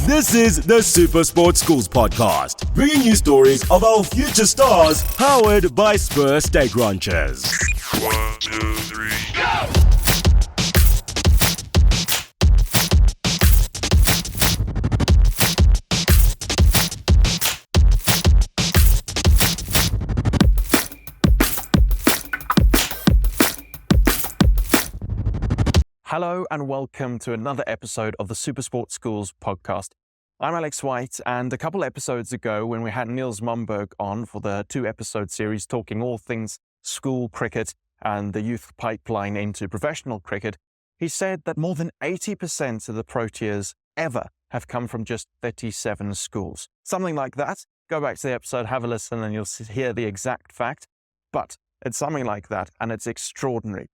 This is the Super Sports Schools podcast, bringing you stories of our future stars, powered by Spur Steak Ranchers. 1, 2, 3, go! Hello and welcome to another episode of the Super Sports Schools podcast. I'm Alex White, and a couple episodes ago when we had Niels Momberg on for the 2-episode series talking all things school cricket and the youth pipeline into professional cricket, he said that more than 80% of the Proteas ever have come from just 37 schools. Something like that. Go back to the episode, have a listen, and you'll hear the exact fact. But it's something like that, and it's extraordinary.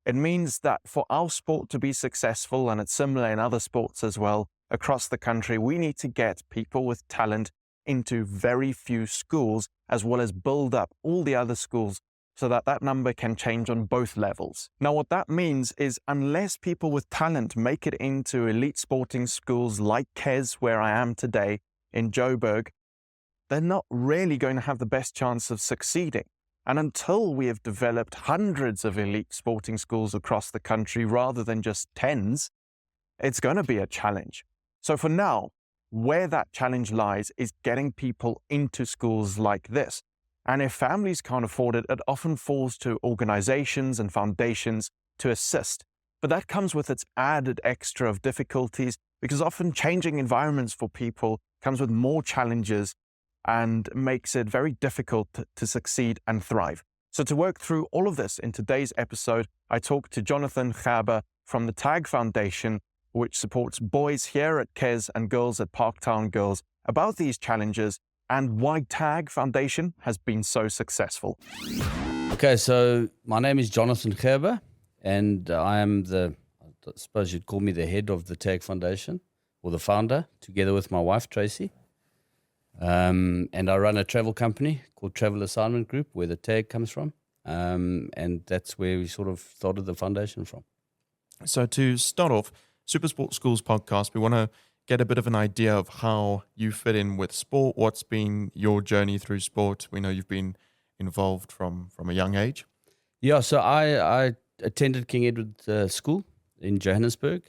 It means that for our sport to be successful, and it's similar in other sports as well, across the country, we need to get people with talent into very few schools, as well as build up all the other schools so that that number can change on both levels. Now, what that means is unless people with talent make it into elite sporting schools like KES, where I am today, in Joburg, they're not really going to have the best chance of succeeding. And until we have developed hundreds of elite sporting schools across the country rather than just tens, it's going to be a challenge. So for now, where that challenge lies is getting people into schools like this. And if families can't afford it, it often falls to organizations and foundations to assist. But that comes with its added extra of difficulties, because often changing environments for people comes with more challenges and makes it very difficult to succeed and thrive. So to work through all of this in today's episode, I talked to Johnnie Gerber from the TAG Foundation, which supports boys here at KES and girls at Parktown Girls, about these challenges and why TAG Foundation has been so successful. Okay, so my name is Johnnie Gerber, and I am I suppose you'd call me the head of the TAG Foundation, or the founder, together with my wife, Tracy. And I run a travel company called Travel Assignment Group, where the tag comes from. And that's where we sort of started the foundation from. So to start off, Super Sports Schools podcast, we want to get a bit of an idea of how you fit in with sport. What's been your journey through sport? We know you've been involved from a young age. Yeah, so I attended King Edward School in Johannesburg.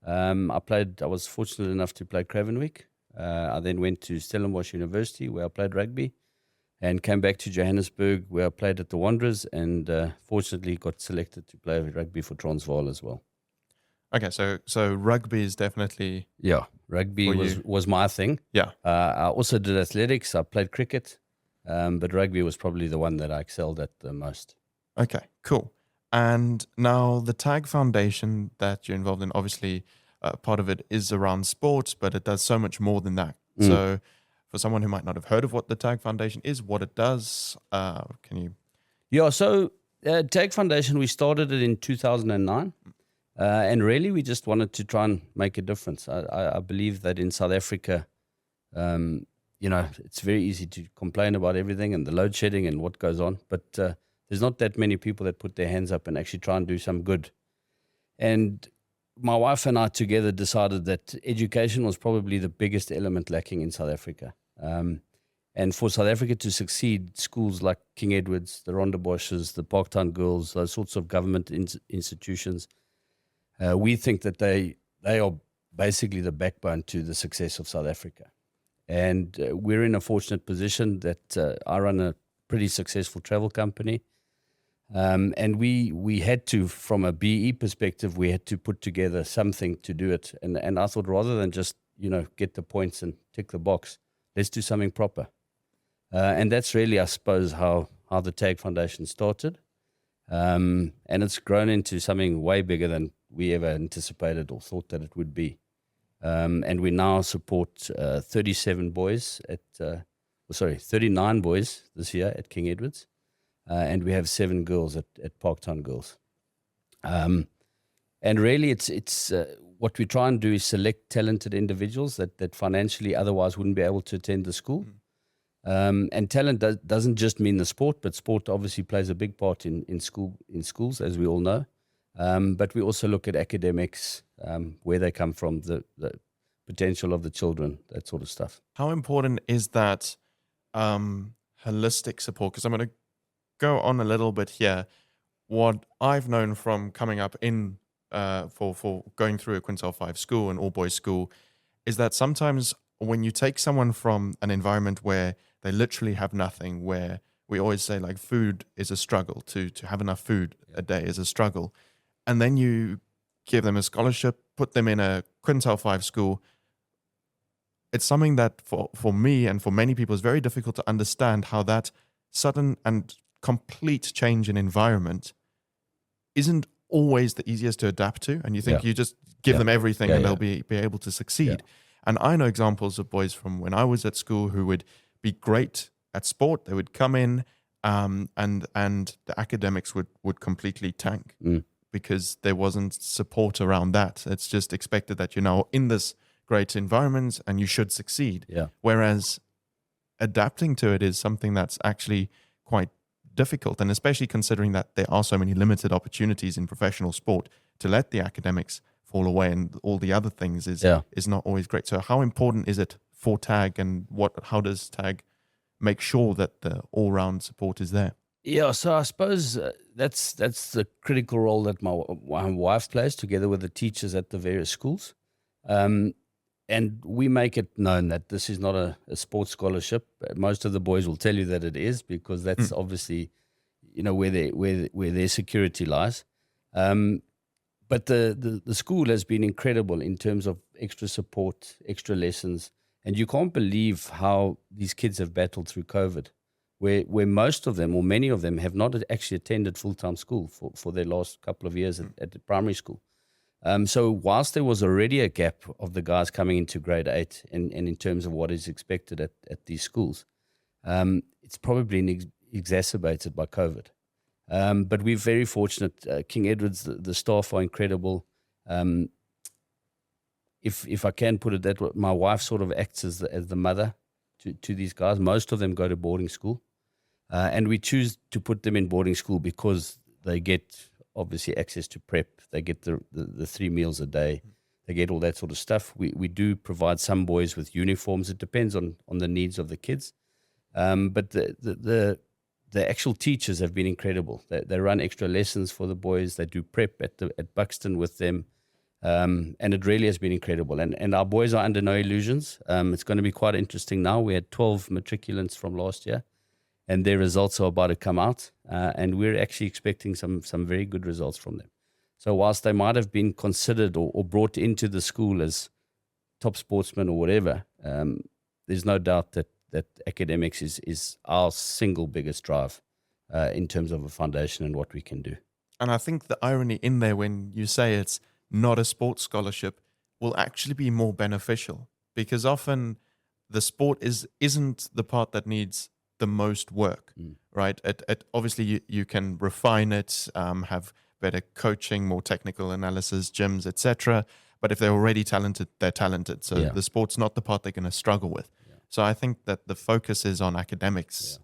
I was fortunate enough to play Cravenwick. I then went to Stellenbosch University, where I played rugby, and came back to Johannesburg, where I played at the Wanderers, and fortunately got selected to play rugby for Transvaal as well. Okay, so rugby is definitely... Yeah, rugby was my thing. Yeah. I also did athletics. I played cricket, but rugby was probably the one that I excelled at the most. Okay, cool. And now the TAG Foundation that you're involved in, obviously... part of it is around sports, but it does so much more than that. So for someone who might not have heard of what the TAG Foundation is, what it does, can you... Yeah, so TAG Foundation, we started it in 2009. And really, we just wanted to try and make a difference. I believe that in South Africa, it's very easy to complain about everything and the load shedding and what goes on. But there's not that many people that put their hands up and actually try and do some good. And my wife and I together decided that education was probably the biggest element lacking in South Africa. And for South Africa to succeed, schools like King Edward's, the Rondebosches, the Parktown Girls, those sorts of government institutions, we think that they are basically the backbone to the success of South Africa. And we're in a fortunate position that I run a pretty successful travel company. And we had to, from a BE perspective, we had to put together something to do it. And I thought, rather than just, get the points and tick the box, let's do something proper. And that's really, I suppose, how the TAG Foundation started. And it's grown into something way bigger than we ever anticipated or thought that it would be. And we now support 39 boys this year at King Edward's. And we have 7 girls at Parktown Girls. And really, it's what we try and do is select talented individuals that financially otherwise wouldn't be able to attend the school. And talent doesn't just mean the sport, but sport obviously plays a big part in schools, as we all know. But we also look at academics, where they come from, potential of the children, that sort of stuff. How important is that holistic support? Because I'm going to go on a little bit here. What I've known from coming up in for going through a Quintile 5 school, an all-boys school, is that sometimes when you take someone from an environment where they literally have nothing, where we always say like food is a struggle, to have enough food a day is a struggle, and then you give them a scholarship, put them in a Quintile 5 school, it's something that for me and for many people is very difficult to understand, how that sudden and complete change in environment isn't always the easiest to adapt to. And you think you just give them everything and they'll be able to succeed. And I know examples of boys from when I was at school who would be great at sport. They would come in and the academics would completely tank because there wasn't support around that. It's just expected that you're now in this great environment and you should succeed. Whereas adapting to it is something that's actually quite difficult, and especially considering that there are so many limited opportunities in professional sport, to let the academics fall away and all the other things is not always great. So how important is it for TAG, and how does TAG make sure that the all-round support is there? Yeah, so I suppose that's the critical role that my wife plays together with the teachers at the various schools. And we make it known that this is not a sports scholarship. Most of the boys will tell you that it is, because that's obviously, where their security lies. But the school has been incredible in terms of extra support, extra lessons. And you can't believe how these kids have battled through COVID, where most of them, or many of them, have not actually attended full-time school for their last couple of years at the primary school. So whilst there was already a gap of the guys coming into grade 8 and in terms of what is expected at these schools, it's probably been exacerbated by COVID. But we're very fortunate. King Edward's, the staff are incredible. If I can put it that way, my wife sort of acts as the mother to these guys. Most of them go to boarding school. And we choose to put them in boarding school because they get obviously access to prep. They get the 3 meals a day. They get all that sort of stuff. We do provide some boys with uniforms. It depends on the needs of the kids. But the actual teachers have been incredible. They run extra lessons for the boys. They do prep at Buxton with them. And it really has been incredible. And our boys are under no illusions. It's going to be quite interesting now. We had 12 matriculants from last year, and their results are about to come out. And we're actually expecting some very good results from them. So whilst they might have been considered or brought into the school as top sportsmen or whatever, there's no doubt that academics is our single biggest drive in terms of a foundation and what we can do. And I think the irony in there when you say it's not a sports scholarship will actually be more beneficial, because often the sport isn't the part that needs the most work, right? Obviously you can refine it, have better coaching, more technical analysis, gyms, etc. But if they're already talented, they're talented. So the sport's not the part they're going to struggle with. So I think that the focus is on academics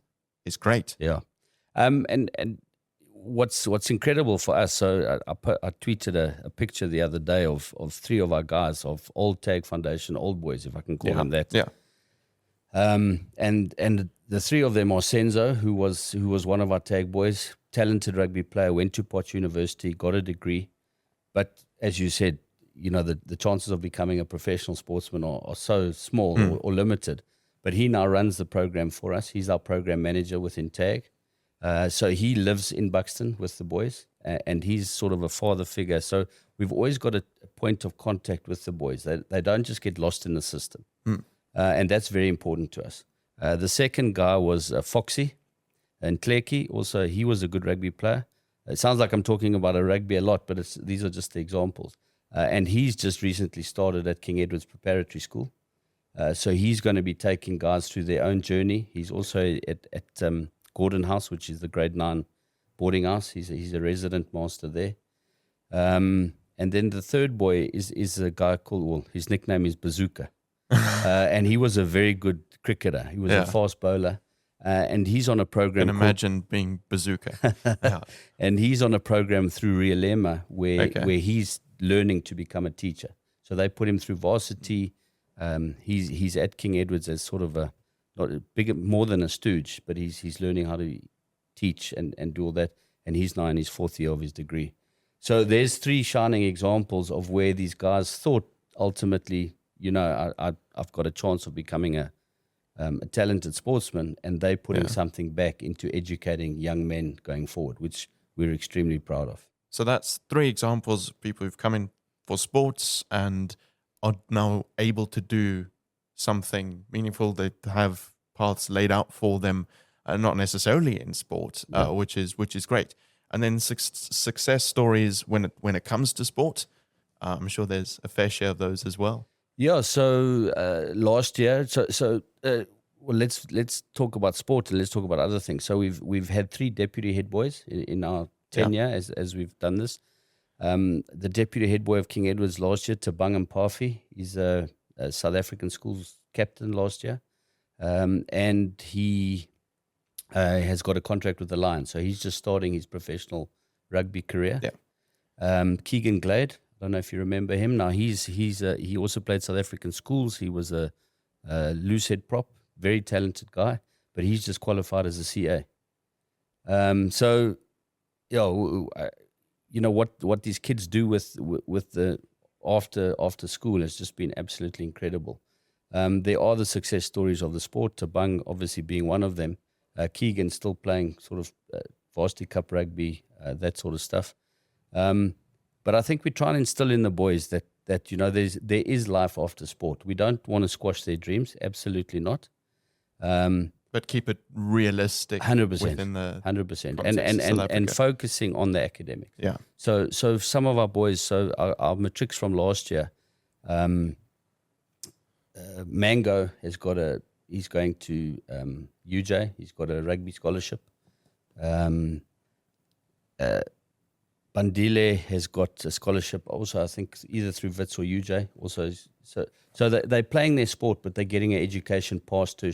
is great. And what's incredible for us, so I tweeted a picture the other day of 3 of our guys, of old TAG Foundation, old boys, if I can call them that. And the 3 of them are Senzo, who was one of our TAG boys, talented rugby player, went to Potch University, got a degree. But as you said, the chances of becoming a professional sportsman are so small or limited. But he now runs the program for us. He's our program manager within TAG. So he lives in Buxton with the boys, and he's sort of a father figure. So we've always got a point of contact with the boys. They don't just get lost in the system. And that's very important to us. The second guy was Foxy and Clerky. Also, he was a good rugby player. It sounds like I'm talking about a rugby a lot, but these are just the examples. And he's just recently started at King Edward's Preparatory School. So he's going to be taking guys through their own journey. He's also at Gordon House, which is the grade 9 boarding house. He's a resident master there. And then the third boy is a guy called, his nickname is Bazooka. And he was a very good cricketer. He was a fast bowler. And he's on a program. I can imagine being Bazooka. And he's on a program through Rialema where he's learning to become a teacher. So they put him through varsity. He's at King Edward's as sort of not a bigger, more than a stooge, but he's learning how to teach and do all that. And he's now in his 4th year of his degree. So there's 3 shining examples of where these guys thought ultimately, I've got a chance of becoming a talented sportsman, and they're putting something back into educating young men going forward, which we're extremely proud of. So that's 3 examples of people who've come in for sports and are now able to do something meaningful. They have paths laid out for them, not necessarily in sport, which is great. And then success stories when it comes to sport. I'm sure there's a fair share of those as well. Yeah. So last year, well, let's talk about sport and let's talk about other things. So we've had 3 deputy head boys in our tenure as we've done this. The deputy head boy of King Edward's last year, Tabang Mpafi, he's a South African schools captain last year, and he has got a contract with the Lions, so he's just starting his professional rugby career. Keegan Glade, I don't know if you remember him. Now he also played South African schools. He was a loose head prop, very talented guy, but he's just qualified as a CA. So, what these kids do with the after school has just been absolutely incredible. There are the success stories of the sport, Tabang obviously being one of them. Keegan still playing sort of varsity cup rugby, that sort of stuff. But I think we try and instill in the boys that there is life after sport. We don't want to squash their dreams, absolutely not. But keep it realistic, 100%, within the 100%, and focusing on the academics. Yeah. So some of our boys, our matrics from last year, Mango he's going to UJ. He's got a rugby scholarship. Bandile has got a scholarship also, I think, either through Wits or UJ. Also, so they're playing their sport, but they're getting an education past they're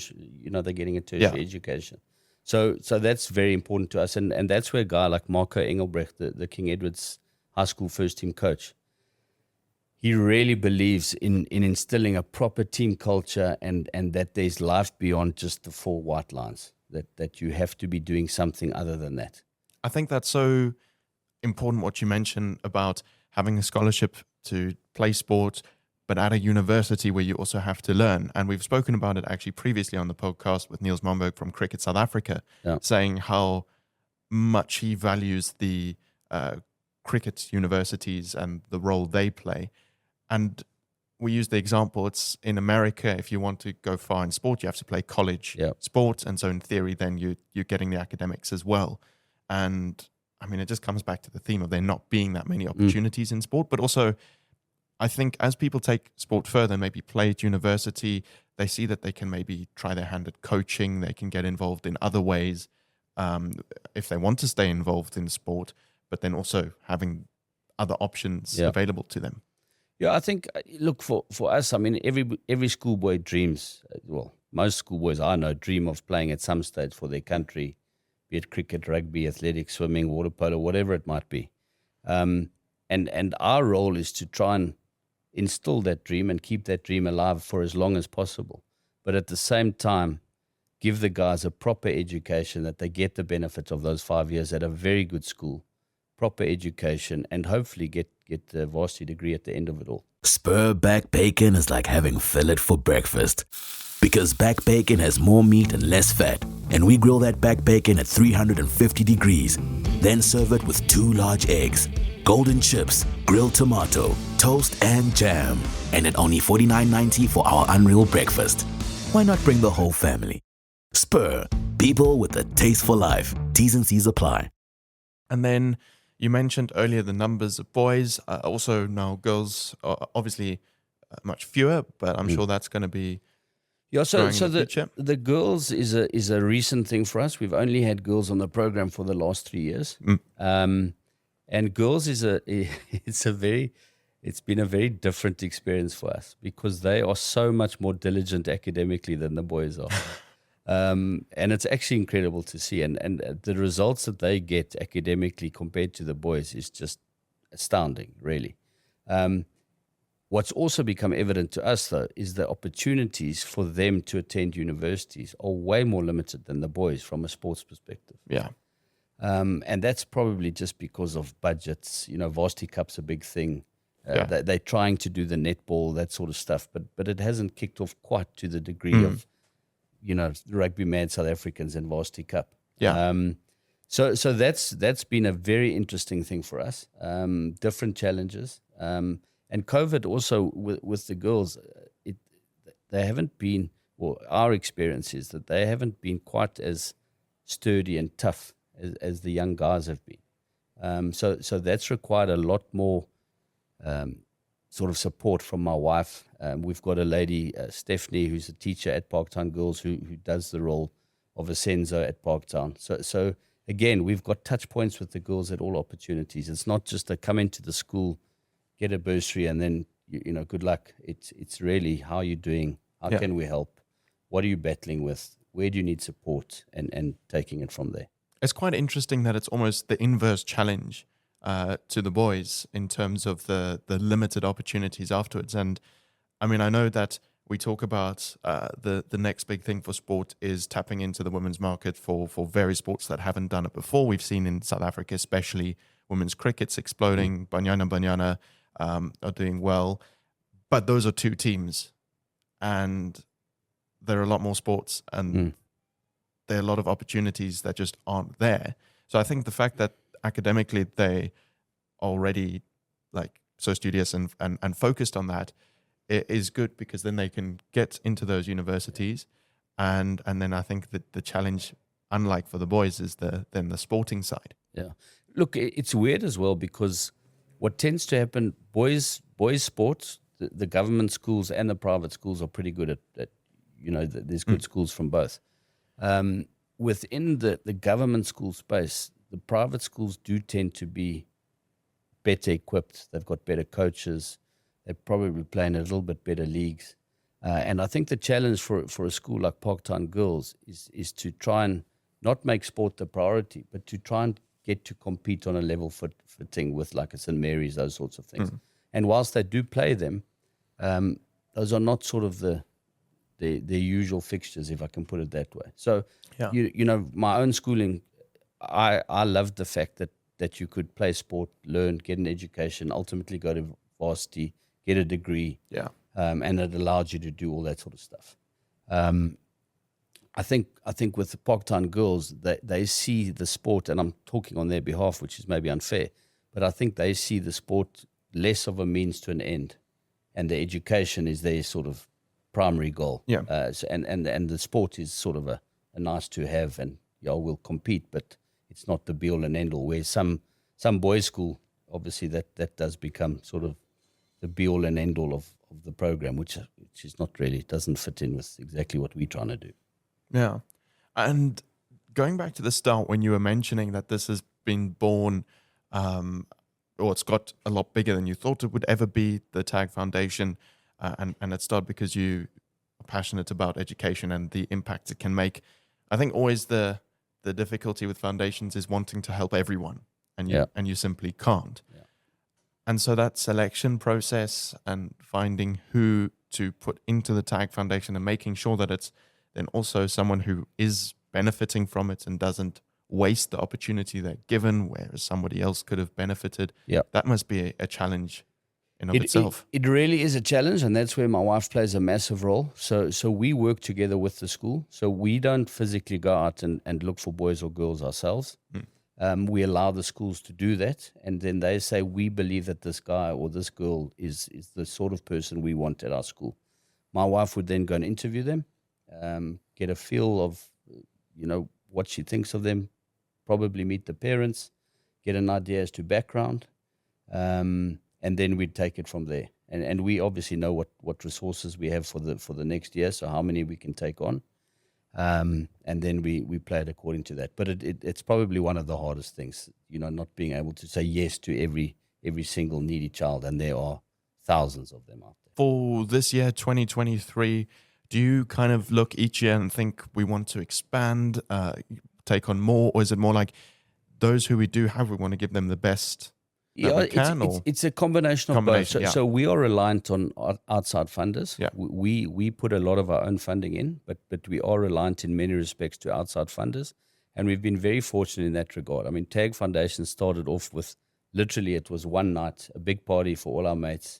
getting a tertiary education. So that's very important to us, and that's where a guy like Marco Engelbrecht, the King Edward's high school first team coach, he really believes in instilling a proper team culture and that there's life beyond just the 4 white lines, that you have to be doing something other than that. I think that's so important what you mentioned about having a scholarship to play sport, but at a university where you also have to learn. And we've spoken about it actually previously on the podcast with Niels Momberg from Cricket South Africa, saying how much he values the cricket universities and the role they play. And we use the example, it's in America, if you want to go far in sport, you have to play college sport. And so in theory, then you're getting the academics as well. And I mean, it just comes back to the theme of there not being that many opportunities in sport. But also, I think as people take sport further, maybe play at university, they see that they can maybe try their hand at coaching. They can get involved in other ways if they want to stay involved in sport, but then also having other options available to them. Yeah, I think, look, for us, I mean, every schoolboy dreams, well, most schoolboys I know dream of playing at some stage for their country, be it cricket, rugby, athletics, swimming, water polo, whatever it might be. And our role is to try and instill that dream and keep that dream alive for as long as possible. But at the same time, give the guys a proper education, that they get the benefit of those 5 years at a very good school, proper education, and hopefully get a varsity degree at the end of it all. Spur back bacon is like having fillet for breakfast. Because back bacon has more meat and less fat. And we grill that back bacon at 350 degrees. Then serve it with 2 large eggs, golden chips, grilled tomato, toast and jam. And at only $49.90 for our unreal breakfast. Why not bring the whole family? Spur, people with a taste for life. T's and C's apply. And then you mentioned earlier the numbers of boys. Also now girls are obviously much fewer, but I'm sure that's going to be the girls is a recent thing for us. We've only had girls on the program for the last 3 years. And girls it's been a very different experience for us because they are so much more diligent academically than the boys are. And it's actually incredible to see. And the results that they get academically compared to the boys is just astounding, really. What's also become evident to us, though, is the opportunities for them to attend universities are way more limited than the boys from a sports perspective. Yeah. And that's probably just because of budgets. Varsity Cup's a big thing. Yeah. They're trying to do the netball, that sort of stuff, but it hasn't kicked off quite to the degree of, Rugby Mad South Africans and Varsity Cup. Yeah. So that's been a very interesting thing for us. Different challenges. And COVID also with the girls, they haven't been, or our experience is that they haven't been quite as sturdy and tough as the young guys have been. So that's required a lot more sort of support from my wife. We've got a lady, Stephanie, who's a teacher at Parktown Girls, who does the role of a Senzo at Parktown. So again, we've got touch points with the girls at all opportunities. It's not just a come into the school, get a bursary, and then good luck. It's really how you're doing. How can we help? What are you battling with? Where do you need support? And taking it from there. It's quite interesting that it's almost the inverse challenge to the boys in terms of the limited opportunities afterwards. And I mean, I know that we talk about the next big thing for sport is tapping into the women's market for various sports that haven't done it before. We've seen in South Africa, especially women's cricket's exploding. Banyana are doing well. But those are two teams. And there are a lot more sports and there are a lot of opportunities that just aren't there. So I think the fact that academically they already so studious and focused on that is good, because then they can get into those universities, and then I think that the challenge, unlike for the boys, is then the sporting side. Yeah, look, it's weird as well, because what tends to happen, boys sports, the government schools and the private schools are pretty good at there's good schools from both. Within the government school space, the private schools do tend to be better equipped. They've got better coaches. They probably play in a little bit better leagues. And I think the challenge for a school like Parktown Girls is to try and not make sport the priority, but to try and get to compete on a level footing with like a St. Mary's, those sorts of things. And whilst they do play them, those are not sort of the usual fixtures, if I can put it that way. So, my own schooling, I loved the fact that you could play sport, learn, get an education, ultimately go to varsity, get a degree, and it allowed you to do all that sort of stuff. I think with the Parktown Girls, they see the sport, and I'm talking on their behalf, which is maybe unfair, but I think they see the sport less of a means to an end, and the education is their sort of primary goal. And the sport is sort of a nice to have, and we'll compete, but it's not the be all and end all. Where some boys' school, obviously that does become sort of the be all and end all of the program, which is not really, doesn't fit in with exactly what we're trying to do. Yeah. And going back to the start, when you were mentioning that this has been born, or it's got a lot bigger than you thought it would ever be, the TAG Foundation, and it started because you are passionate about education and the impact it can make. I think always the difficulty with foundations is wanting to help everyone, and you simply can't. Yeah. And so that selection process and finding who to put into the TAG Foundation and making sure that it's then also someone who is benefiting from it and doesn't waste the opportunity they're given, whereas somebody else could have benefited. Yeah, that must be a challenge in itself. It really is a challenge, and that's where my wife plays a massive role. So we work together with the school. So we don't physically go out and look for boys or girls ourselves. We allow the schools to do that, and then they say, we believe that this guy or this girl is the sort of person we want at our school. My wife would then go and interview them, get a feel of what she thinks of them, probably meet the parents, get an idea as to background, and then we'd take it from there. And we obviously know what resources we have for the next year, so how many we can take on, and then we play it according to that. But it's probably one of the hardest things, not being able to say yes to every single needy child, and there are thousands of them out there. For this year, 2023, do you kind of look each year and think we want to expand, take on more, or is it more like those who we do have, we want to give them the best that we can? It's a combination of both. So we are reliant on outside funders. Yeah. We put a lot of our own funding in, but we are reliant in many respects to outside funders. And we've been very fortunate in that regard. I mean, Tag Foundation started off with literally it was one night, a big party for all our mates.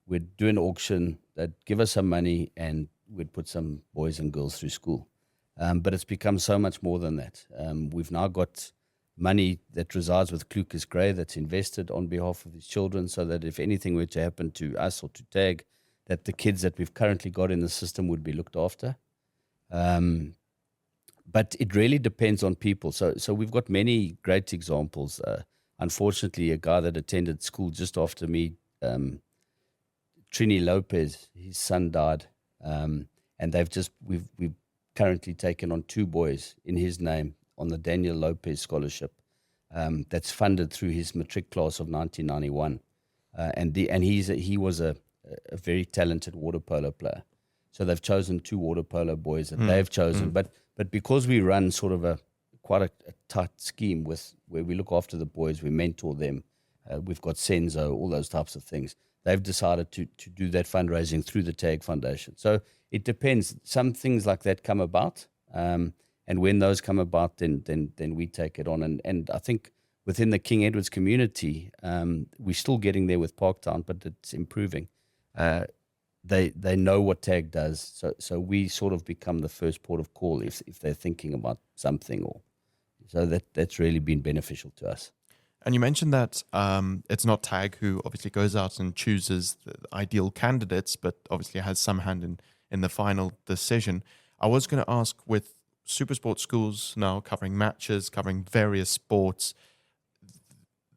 We'd do an auction, they'd give us some money, and we'd put some boys and girls through school. But it's become so much more than that. We've now got money that resides with Lucas Gray that's invested on behalf of his children, so that if anything were to happen to us or to Tag, that the kids that we've currently got in the system would be looked after. But it really depends on people. So we've got many great examples. Unfortunately, a guy that attended school just after me, Trini Lopez, his son died, and we've currently taken on 2 boys in his name on the Daniel Lopez scholarship that's funded through his matric class of 1991, and he was a very talented water polo player. So they've chosen 2 water polo boys that they've chosen, but because we run sort of quite a tight scheme where we look after the boys, we mentor them, we've got Senzo, all those types of things. They've decided to do that fundraising through the Tag Foundation. So it depends. Some things like that come about, and when those come about, then we take it on. And I think within the King Edward's community, we're still getting there with Parktown, but it's improving. They know what Tag does, so we sort of become the first port of call if they're thinking about something, or so that's really been beneficial to us. And you mentioned that it's not Tag who obviously goes out and chooses the ideal candidates, but obviously has some hand in the final decision. I was going to ask, with Supersport schools now covering matches, covering various sports,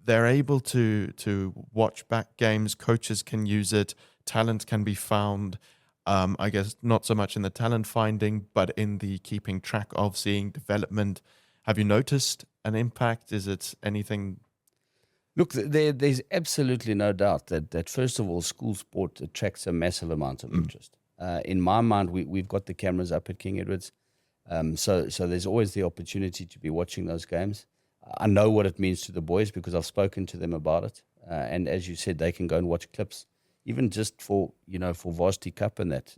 they're able to watch back games, coaches can use it, talent can be found, I guess not so much in the talent finding, but in the keeping track of seeing development. Have you noticed an impact? Is it anything? Look, there's absolutely no doubt that first of all, school sport attracts a massive amount of interest. In my mind, we've got the cameras up at King Edward's, so there's always the opportunity to be watching those games. I know what it means to the boys because I've spoken to them about it, and as you said, they can go and watch clips, even just for Varsity Cup and that.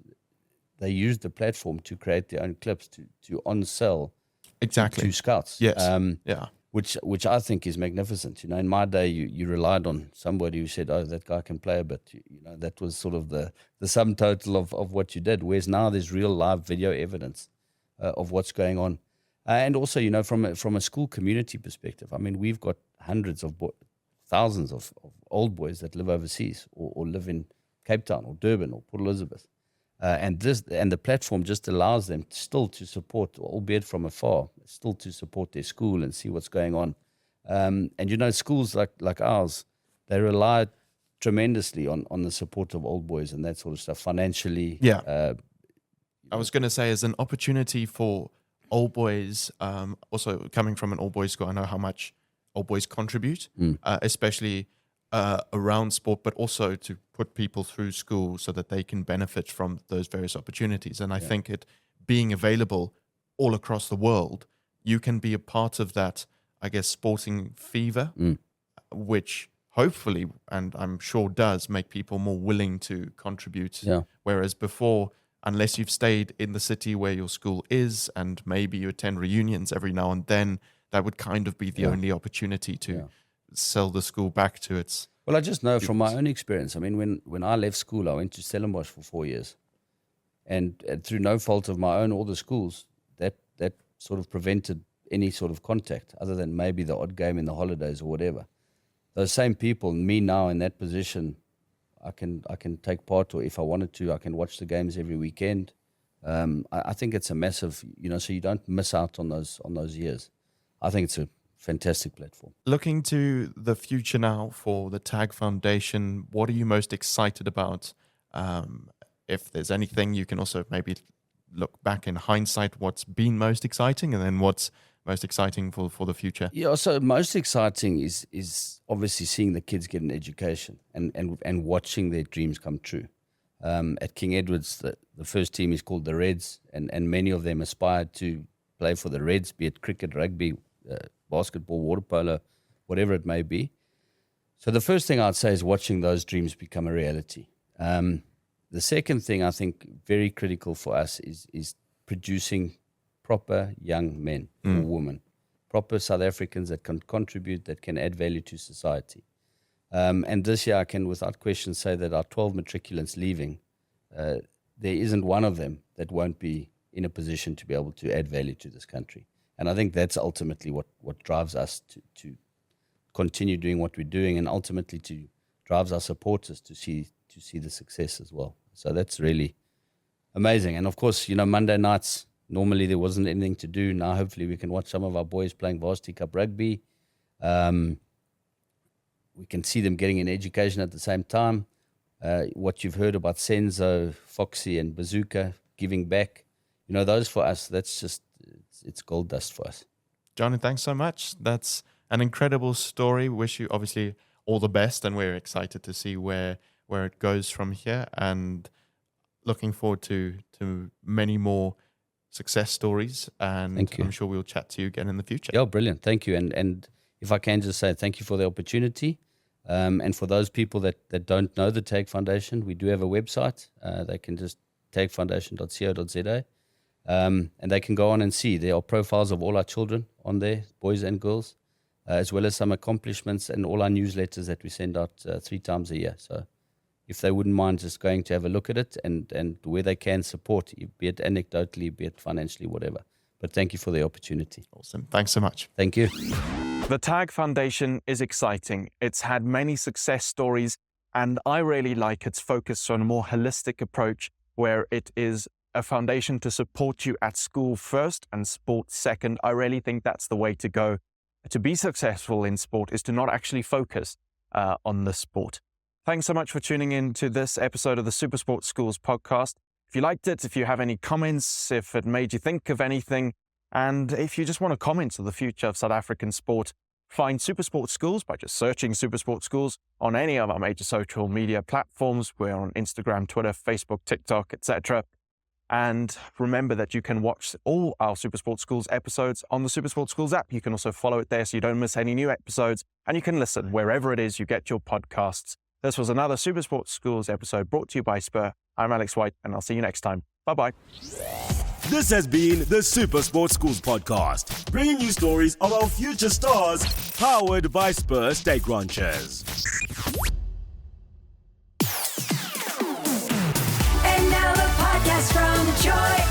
They use the platform to create their own clips to on-sell exactly to scouts. Yes. Yeah. Which I think is magnificent. In my day, you relied on somebody who said, "Oh, that guy can play a bit." That was sort of the sum total of what you did. Whereas now there's real live video evidence of what's going on, and also from a school community perspective. I mean, we've got hundreds of thousands of old boys that live overseas or live in Cape Town or Durban or Port Elizabeth, and the platform just allows them still to support, albeit from afar, still to support their school and see what's going on. And schools like ours, they rely tremendously on the support of old boys and that sort of stuff financially. Yeah. I was going to say, as an opportunity for old boys, also coming from an old boys school, I know how much old boys contribute, especially around sport, but also to put people through school so that they can benefit from those various opportunities. And I think it being available all across the world, you can be a part of that, I guess, sporting fever, which hopefully, and I'm sure does, make people more willing to contribute. Yeah. Whereas before, unless you've stayed in the city where your school is and maybe you attend reunions every now and then, that would kind of be the only opportunity to sell the school back to its... Well, I just know from my own experience. I mean, when I left school, I went to Stellenbosch for 4 years. And through no fault of my own or the schools, that sort of prevented any sort of contact other than maybe the odd game in the holidays or whatever. Those same people, me now in that position, I can take part, or if I wanted to, I can watch the games every weekend. I think it's a massive, so you don't miss out on those years. I think it's a fantastic platform. Looking to the future now for the Tag Foundation, what are you most excited about? If there's anything, you can also maybe look back in hindsight, what's been most exciting, and then what's most exciting for the future. Yeah, so most exciting is obviously seeing the kids get an education and watching their dreams come true. At King Edward's, the first team is called the Reds, and many of them aspired to play for the Reds, be it cricket, rugby, basketball, water polo, whatever it may be. So the first thing I'd say is watching those dreams become a reality. The second thing I think very critical for us is producing proper young men or women, proper South Africans that can contribute, that can add value to society. And this year I can without question say that our 12 matriculants leaving, there isn't one of them that won't be in a position to be able to add value to this country. And I think that's ultimately what drives us to continue doing what we're doing, and ultimately drives our supporters to see the success as well. So that's really amazing. And of course, Monday nights, normally there wasn't anything to do. Now hopefully we can watch some of our boys playing Varsity Cup rugby. We can see them getting an education at the same time. What you've heard about Senzo, Foxy and Bazooka giving back, those for us, that's just, it's gold dust for us. Johnny, thanks so much. That's an incredible story. Wish you obviously all the best, and we're excited to see where it goes from here, and looking forward to many more success stories. And Thank you. I'm sure we'll chat to you again in the future. Yeah, brilliant. Thank you. And if I can just say thank you for the opportunity. And for those people that don't know the TAG Foundation, we do have a website. They can just tagfoundation.co.za. And they can go on and see. There are profiles of all our children on there, boys and girls, as well as some accomplishments and all our newsletters that we send out 3 times a year. So if they wouldn't mind just going to have a look at it and where they can support, be it anecdotally, be it financially, whatever. But thank you for the opportunity. Awesome. Thanks so much. Thank you. The TAG Foundation is exciting. It's had many success stories, and I really like its focus on a more holistic approach where it is a foundation to support you at school first and sport second. I really think that's the way to go. To be successful in sport is to not actually focus on the sport. Thanks so much for tuning in to this episode of the Supersport Schools podcast. If you liked it, if you have any comments, if it made you think of anything, and if you just want to comment on the future of South African sport, find Supersport Schools by just searching Supersport Schools on any of our major social media platforms. We're on Instagram, Twitter, Facebook, TikTok, etc. And remember that you can watch all our Supersport Schools episodes on the Supersport Schools app. You can also follow it there so you don't miss any new episodes, and you can listen wherever it is you get your podcasts. This was another Supersport Schools episode brought to you by Spur. I'm Alex White, and I'll see you next time. Bye-bye. This has been the Supersport Schools podcast, bringing you stories of our future stars, powered by Spur State Ranchers. And now the podcast from Joy